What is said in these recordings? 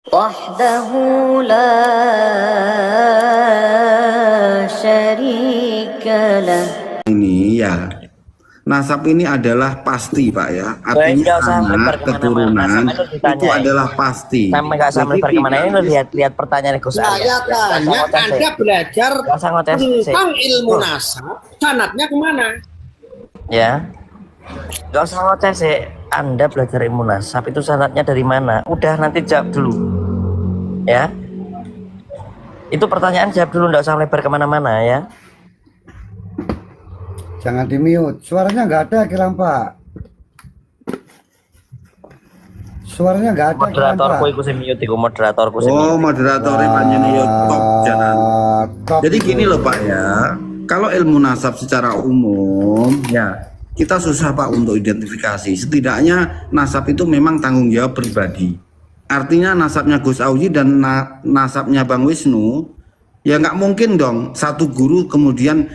وحده لا شريك له. Ini ya, nasab ini adalah pasti Pak ya, artinya anak keturunan itu adalah pasti. Sampai nggak sampai kemana ini lihat pertanyaan Gus Saya tanya, Anda belajar tentang ilmu nasab, sanatnya kemana? Ya, nggak usah ngoceh sih. Anda belajar ilmu nasab itu sanatnya dari mana? Udah, nanti jawab dulu ya. Itu pertanyaan jawab dulu, nggak usah lebar kemana-mana ya. Jangan di mute, suaranya nggak ada Kiram Pak. Suaranya nggak ada. Moderatorku ikut mute, iku moderatorku. Oh, moderatornya panjenengan ya top jangan. Jadi gini loh Pak ya, kalau ilmu nasab secara umum ya kita susah Pak untuk identifikasi. Setidaknya nasab itu memang tanggung jawab pribadi. Artinya nasabnya Gus Auji dan nasabnya Bang Wisnu ya nggak mungkin dong satu guru kemudian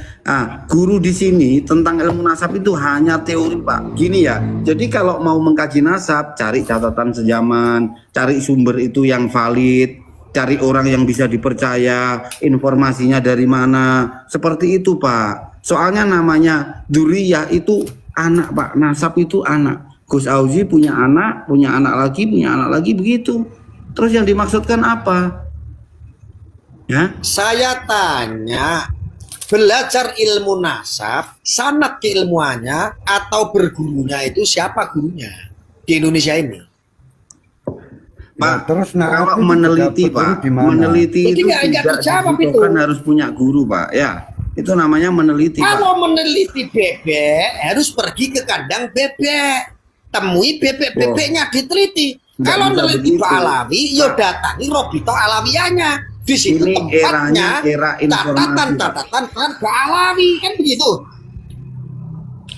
guru di sini tentang ilmu nasab itu hanya teori Pak. Gini ya, jadi kalau mau mengkaji nasab cari catatan sejaman, cari sumber itu yang valid, cari orang yang bisa dipercaya, informasinya dari mana, seperti itu Pak. Soalnya namanya dzurriyyah itu anak Pak, nasab itu anak. Gus Auji punya anak lagi, begitu. Terus yang dimaksudkan apa? Ya? Saya tanya, belajar ilmu nasab, sanad keilmuannya atau bergurunya itu siapa gurunya di Indonesia ini? Pak, terus kalau meneliti Pak, meneliti itu tidak dibutuhkan harus punya guru Pak, ya. Itu namanya meneliti. Kalau Pak, meneliti bebek harus pergi ke kandang bebek, temui bebek-bebeknya diteliti. Kalau meneliti Pak Alawi, yo datangi Robito Alawiyahnya. Di situ tempatnya catatan-catatan Pak Alawi, kan begitu?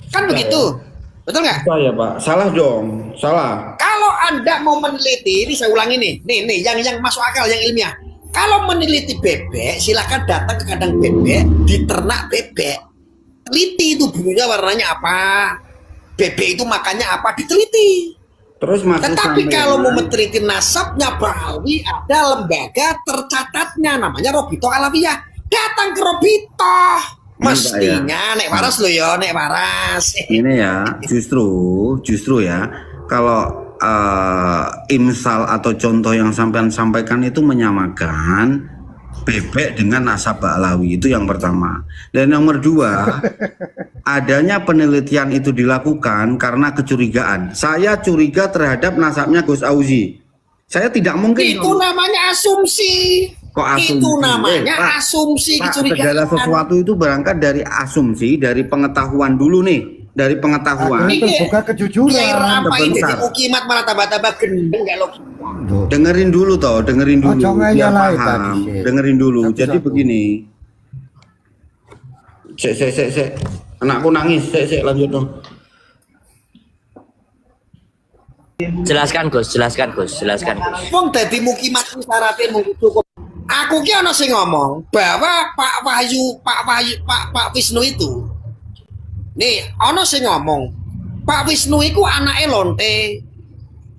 Kan begitu? Betul nggak? ya Pak, salah dong, salah. Kalau Anda mau meneliti, ini saya ulangi nih yang masuk akal, yang ilmiah. Kalau meneliti bebek, silakan datang ke kandang bebek, diternak bebek. Teliti itu bulunya warnanya apa, bebek itu makannya apa, diteliti. Terus tetapi kalau mau meneliti nasabnya Balawi, ada lembaga tercatatnya, namanya Robito Alawiyah. Datang ke Robito. Mestinya nek waras lo ya, nek waras. Ini ya, justru ya, kalau imsal atau contoh yang sampean sampaikan itu menyamakan bebek dengan nasab Ba'lawi, itu yang pertama. Dan yang kedua, adanya penelitian itu dilakukan karena kecurigaan. Saya curiga terhadap nasabnya Gus Auji. Saya tidak mungkin. Itu namanya asumsi. Kok asumsi? Itu namanya asumsi, Pak, kecurigaan. segala sesuatu itu berangkat dari asumsi, dari pengetahuan dulu nih. Dari pengetahuan. Itu bukan kejujuran. Apa ini ukimat malah tambah-tambah gendeng gak logika. Dengerin dulu toh, dengerin dulu. Biar paham. Dengerin dulu. Jadi begini. Sek. Anakku nangis. Sek, lanjut dong. Jelaskan Gus. Wong dadi mukimat syaratnya mung cukup. Aku ki ana sing ngomong bahwa Pak Wisnu itu. Nih, ono sing ngomong, Pak Wisnu itu anaknya lonte.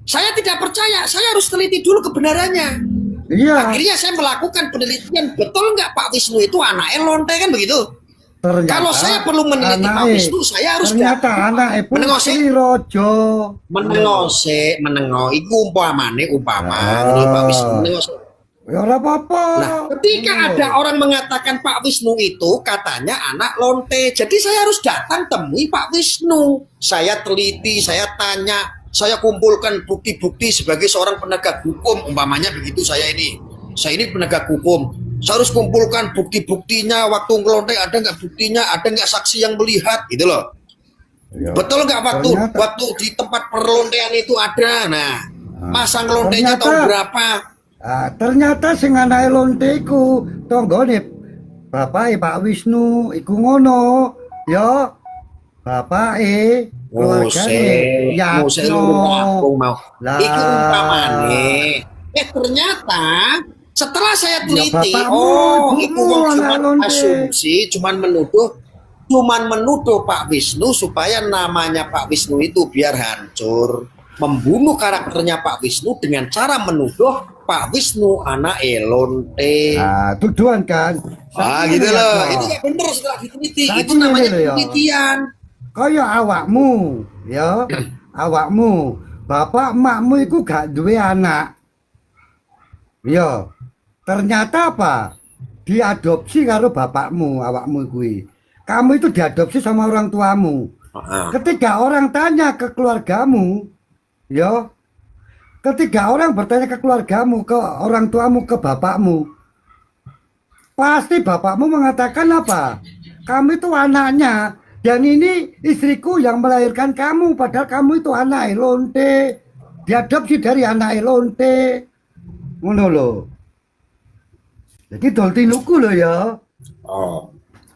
Saya tidak percaya, saya harus teliti dulu kebenarannya. Iya. Akhirnya saya melakukan penelitian, betul nggak Pak Wisnu itu anaknya lonte, kan begitu? Ternyata, kalau saya perlu meneliti Pak Wisnu, saya harus menengose iku umpama ini Pak Wisnu menengose. Ya apa-apa. Nah, ketika ada orang mengatakan Pak Wisnu itu katanya anak lonte, jadi saya harus datang temui Pak Wisnu. Saya teliti, saya tanya, saya kumpulkan bukti-bukti sebagai seorang penegak hukum, umpamanya begitu saya ini penegak hukum. Saya harus kumpulkan bukti-buktinya, waktu ngelonte ada nggak buktinya, ada nggak saksi yang melihat, gitu loh. Ya. Betul nggak waktu di tempat perlontean itu ada, nah masa ngelontenya tahun berapa? Ternyata sing anake lonte iku tanggane bapake Pak Wisnu iku ngono ya, bapake keluargane Yatno mau iku umpamane ternyata setelah saya teliti ya, iku cuma asumsi, cuman menuduh Pak Wisnu supaya namanya Pak Wisnu itu biar hancur. membunuh karakternya Pak Wisnu dengan cara menuduh Pak Wisnu anak lonte. Nah, tuduhan kan. Gitu loh. Itu nggak bener setelah diteliti. Saat Itu ini namanya lho, ya. penelitian. Kaya awakmu, ya. Awakmu, bapak emakmu itu gak duwe anak. Ya. Ternyata apa? Diadopsi karo bapakmu, awakmu kuwi. Kamu itu diadopsi sama orang tuamu. Ketika orang tanya ke keluargamu, ya, ketika orang bertanya ke keluargamu, ke orang tuamu, ke bapakmu, pasti bapakmu mengatakan apa? Kamu itu anaknya, dan ini istriku yang melahirkan kamu, padahal kamu itu anak lonte, diadopsi dari anak lonte, ngono lho. Jadi dol tinuku lho ya. Oh.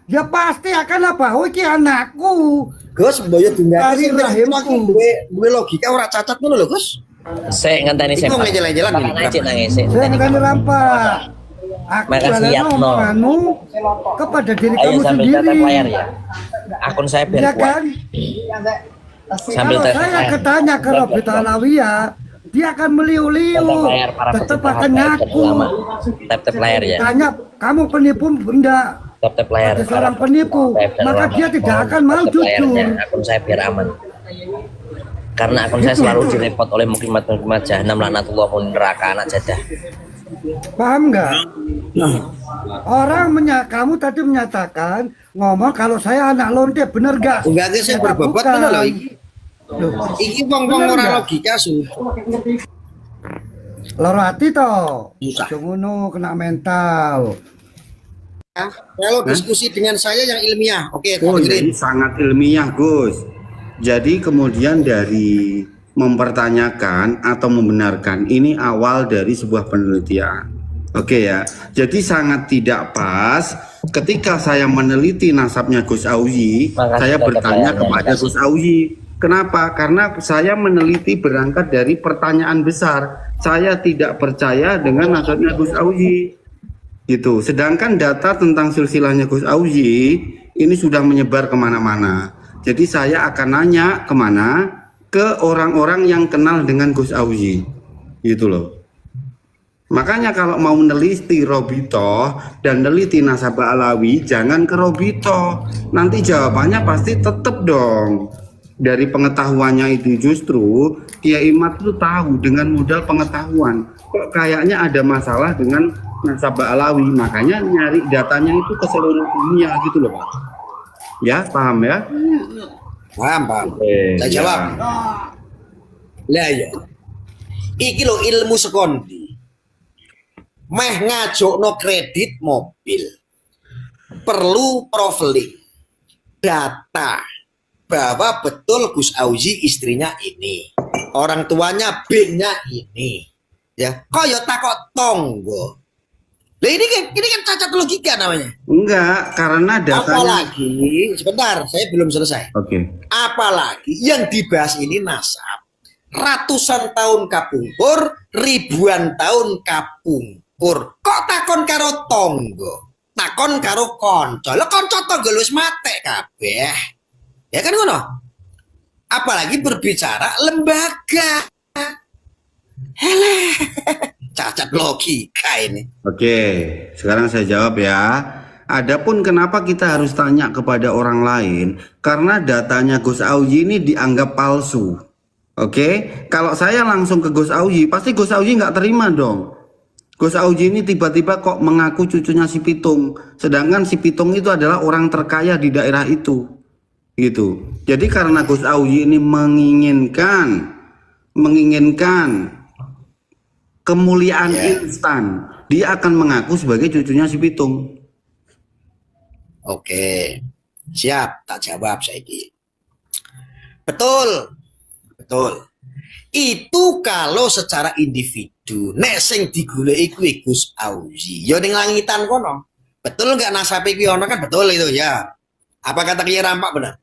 Ya pasti akan apa? Oh iki anakku. Gus, mbaya Dari dingane rahimku. duwe logika ora cacat ngono lho, Gus. Saya ngenteni Iku saya. ngejelan-jelan Pak ini. Najib nangis. Saya bukan rampak. Aku Makasih, adalah Yatno. omonganmu kepada diri Ayo kamu sambil sendiri. tata layar ya. Akun saya biar Ya kuat. kan? Sambil Kalau tata saya layar. ketanya ke Robert Alawiyah, dia akan meliu-liu, Tap layar para tetap pecinta akan HPL ngaku. lama. Tap layar ya. Tanya, kamu penipu benda? Tap layar. Ada seorang penipu, maka dia tidak akan mau jujur. Akun saya biar aman. Karena akun saya selalu direpot oleh muklimat-muklimat jahanam laknatullah neraka anak jadah. Paham nggak? Kamu tadi menyatakan ngomong kalau saya anak lonte, bener nggak? Enggak ge sing berbobot Bukan. ngono lho iki. Iki wong-wong Bener ora nggak? logika su. Loro hati toh. Susah. Aja ngono, kena mental. Kalau diskusi dengan saya yang ilmiah, oke, Oh, dengerin. jadi sangat ilmiah, Gus. Jadi kemudian dari mempertanyakan atau membenarkan ini awal dari sebuah penelitian. Oke ya. Jadi sangat tidak pas ketika saya meneliti nasabnya Gus Auzi, Makasih, saya Dr. bertanya Layarnya. kepada Makasih. Gus Auzi. Kenapa? Karena saya meneliti berangkat dari pertanyaan besar. Saya tidak percaya dengan nasabnya Gus Auzi. Gitu. Sedangkan data tentang silsilahnya Gus Auzi ini sudah menyebar kemana-mana. Jadi saya akan nanya kemana? Ke orang-orang yang kenal dengan Gus Auzi, gitu loh. Makanya kalau mau meneliti Robito dan neliti nasabah Alawi, jangan ke Robito. Nanti jawabannya pasti tetap dong. Dari pengetahuannya itu justru Kiai Imad itu tahu dengan modal pengetahuan. Kok kayaknya ada masalah dengan nasabah Alawi, makanya nyari datanya itu ke seluruh dunia gitu loh Pak. Ya, paham ya? Paham. Saya ya. jawab. Lah ya. Iki lo ilmu sekondi. Meh ngajokno kredit mobil. Perlu profiling. Data bahwa betul Gus Auzi istrinya ini. Orang tuanya B-nya ini. Ya, koyo takok tonggo. Lah ini kan cacat logika namanya. Enggak, karena datanya. Apalagi, sebentar, saya belum selesai. Oke. Apalagi yang dibahas ini nasab. Ratusan tahun kapungkur, ribuan tahun kapungkur. Kok takon karo tonggo? Takon karo konco. Lah konco tonggo lu wis mate kabeh. Ya kan ngono? Apalagi berbicara lembaga. Hele. Cacat logika ini. Oke, sekarang saya jawab ya. Adapun kenapa kita harus tanya kepada orang lain? Karena datanya Gus Auzi ini dianggap palsu. Oke, kalau saya langsung ke Gus Auzi, pasti Gus Auzi nggak terima dong. Gus Auzi ini tiba-tiba kok mengaku cucunya si Pitung, sedangkan si Pitung itu adalah orang terkaya di daerah itu, gitu. Jadi karena Gus Auzi ini menginginkan kemuliaan instan, dia akan mengaku sebagai cucunya si Pitung. Oke, siap, tak jawab saya ini. Betul. Itu kalau secara individu, nek sing digoleki kuwi Gus Auzi, ya ning langitan kono. Betul nggak nasabe kuwi ono kan betul itu ya. Apa kata Kiai Rampak benar?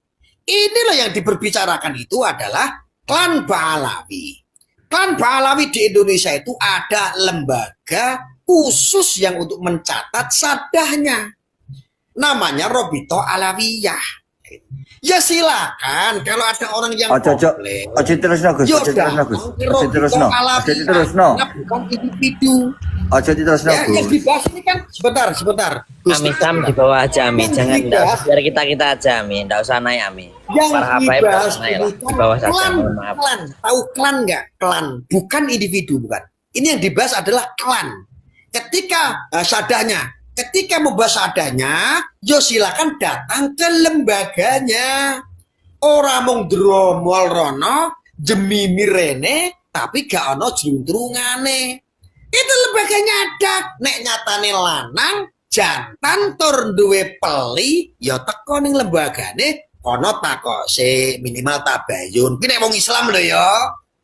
Ini loh yang diperbicarakan itu adalah klan Ba'alawi. Klan Ba'alawi di Indonesia itu ada lembaga khusus yang untuk mencatat sadahnya. Namanya Robito Alawiyah. Ya silakan kalau ada orang yang Ojo komplain. terusno Gus, Yo ojo terusno Gus. Ojo terusno. Ojo terusno. Bukan individu. Ojo terusno Ya, yang Gus. dibahas ini kan sebentar. Ami Sam di bawah aja Ami, jangan biar kita aja Ami, enggak usah naik Ami. Yang Para habaib dibahas nggak usah naik lah, ini di bawah saja. klan, Mohon maaf. klan. Tahu klan nggak? Klan, bukan individu, bukan. Ini yang dibahas adalah klan. Ketika ketika membahas adanya, yo silakan datang ke lembaganya. Orang mong dromol rono, jemimi rene, tapi gak ono juntrungane. Itu lembaganya ada. Nek nyatane lanang, jantan tur duwe peli, ya teko ning lembagane, kono takose minimal tabayun. Ki nek wong Islam lho ya.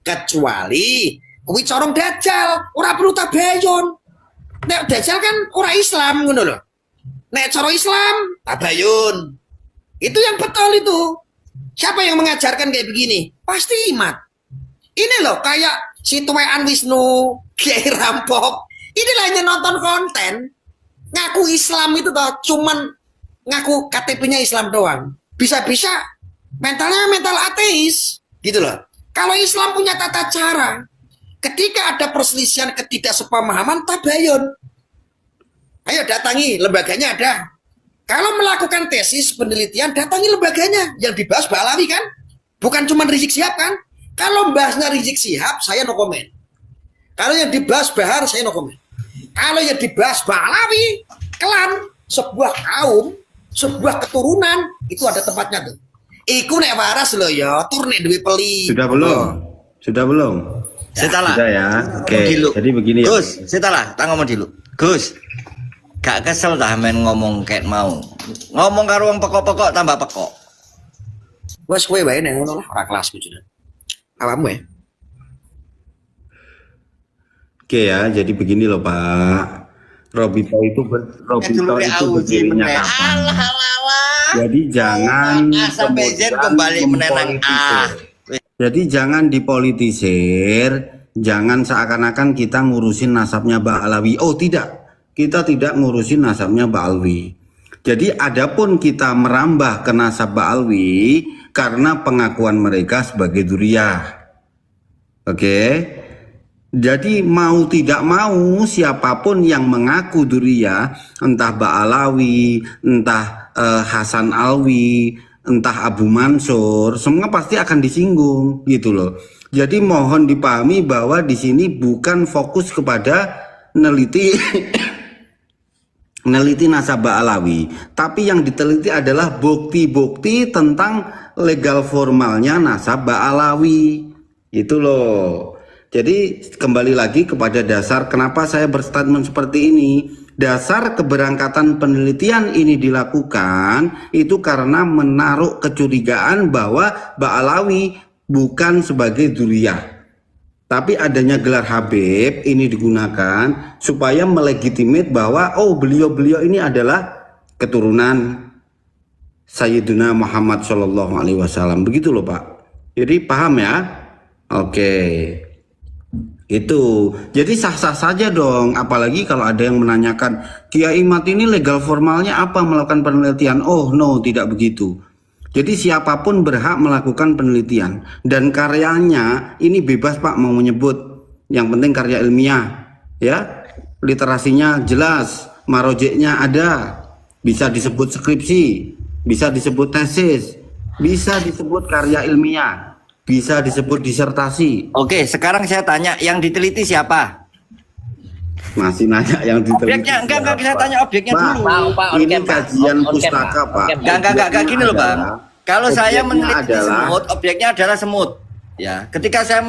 Kecuali kuwi corong dajal, ora perlu tabayun. Nek dajal kan ora Islam ngono lho. Nek cara Islam tabayun. Itu yang betul itu. Siapa yang mengajarkan kayak begini? Pasti imat. Ini loh kayak si tuwean Wisnu, Kiai Rampok. Ini hanya nonton konten. Ngaku Islam itu toh cuman ngaku KTP-nya Islam doang. Bisa-bisa mentalnya mental ateis. Gitu loh. Kalau Islam punya tata cara. Ketika ada perselisihan ketidaksepamahaman, tabayun. Ayo datangi, lembaganya ada. Kalau melakukan tesis penelitian, datangi lembaganya. Yang dibahas Ba'alawi kan? Bukan cuma Rizik Syihab kan? Kalau bahasnya Rizik Syihab, saya no komen. Kalau yang dibahas Bahar, saya no komen. Kalau yang dibahas Ba'alawi, klan, sebuah kaum, sebuah keturunan, itu ada tempatnya tuh. Iku nek waras loh ya, tur nek duwe peli. Sudah belum? Sudah belum? Setelah. Sudah ya. Oke. Jadi begini ya. Gus, setelah tak ngomong dulu. Gus. Gak kesel dah men ngomong kayak mau. Ngomong karo wong pekok-pekok tambah pekok. Wes kowe wae nek ngono lah, ora kelasku sudah. Awamu ya. Oke ya, jadi begini loh Pak. Robito itu berdirinya kapan? Jadi jangan sampai Zen kembali menenang Jadi jangan dipolitisir, jangan seakan-akan kita ngurusin nasabnya Ba'alawi. Oh tidak. Kita tidak ngurusin nasabnya Ba'alwi. Jadi adapun kita merambah ke nasab Ba'alwi karena pengakuan mereka sebagai dzurriyyah. Oke. Jadi mau tidak mau siapapun yang mengaku dzurriyyah, entah Ba'alawi, entah Hasan Alwi, entah Abu Mansur, semua pasti akan disinggung gitu loh. Jadi mohon dipahami bahwa di sini bukan fokus kepada neliti nasab Ba'alawi, tapi yang diteliti adalah bukti-bukti tentang legal formalnya nasab Ba'alawi. Itu loh. Jadi kembali lagi kepada dasar kenapa saya berstatement seperti ini. Dasar keberangkatan penelitian ini dilakukan itu karena menaruh kecurigaan bahwa Ba'alawi bukan sebagai dzurriyyah. Tapi adanya gelar Habib ini digunakan supaya melegitimate bahwa oh beliau-beliau ini adalah keturunan Sayyidina Muhammad Shallallahu Alaihi Wasallam. Begitu loh Pak. Jadi paham ya? Oke. Itu. Jadi sah-sah saja dong. Apalagi kalau ada yang menanyakan Kiai Imat ini legal formalnya apa melakukan penelitian? Oh no, tidak begitu. Jadi siapapun berhak melakukan penelitian dan karyanya ini bebas Pak mau menyebut, yang penting karya ilmiah ya, literasinya jelas, marojeknya ada, bisa disebut skripsi, bisa disebut tesis, bisa disebut karya ilmiah, bisa disebut disertasi. Oke, sekarang saya tanya yang diteliti siapa? Masih nanya yang diteliti. Objeknya enggak saya tanya objeknya Pak, dulu. Pak, ini on cam, kajian on cam, pustaka Pak. Pak. Enggak gini loh Bang. Kalau saya meneliti semut, objeknya adalah semut. Ya, ketika saya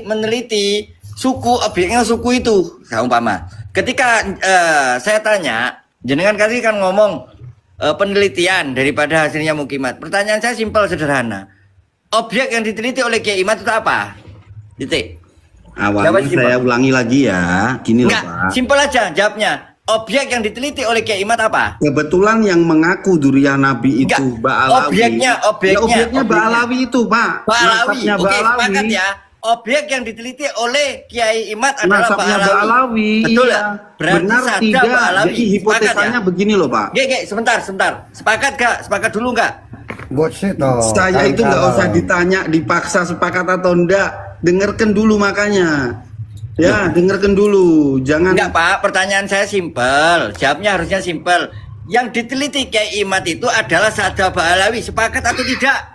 meneliti suku, objeknya suku itu, saya umpama. Ketika saya tanya, jenengan tadi kan ngomong penelitian daripada hasilnya Mukimat. Pertanyaan saya simpel sederhana. Objek yang diteliti oleh Kiai Imat itu apa? Titik. Awalnya saya ulangi lagi ya, gini loh Pak. Simpel aja jawabnya. Objek yang diteliti oleh Kiai Imat apa? Kebetulan yang mengaku dzurriyyah Nabi itu Ba'alawi. Objeknya Ba'alawi itu Pak. Ba'alawi. Nasabnya Oke, Ba'alawi. sepakat ya. Objek yang diteliti oleh Kiai Imat adalah Nasabnya Ba'alawi. Betul iya. ya? Berarti Benar sadar tidak? Ba'alawi. Jadi hipotesanya ya? begini loh Pak. Sebentar. Sepakat gak? Sepakat dulu gak? Gosip toh. Saya itu nggak usah ditanya, dipaksa sepakat atau enggak. Dengarkan dulu makanya. Ya, dengarkan dulu. Jangan. Enggak Pak, pertanyaan saya simpel. Jawabnya harusnya simpel. Yang diteliti Kiai Imad itu adalah Sadab Alawi. Sepakat atau tidak?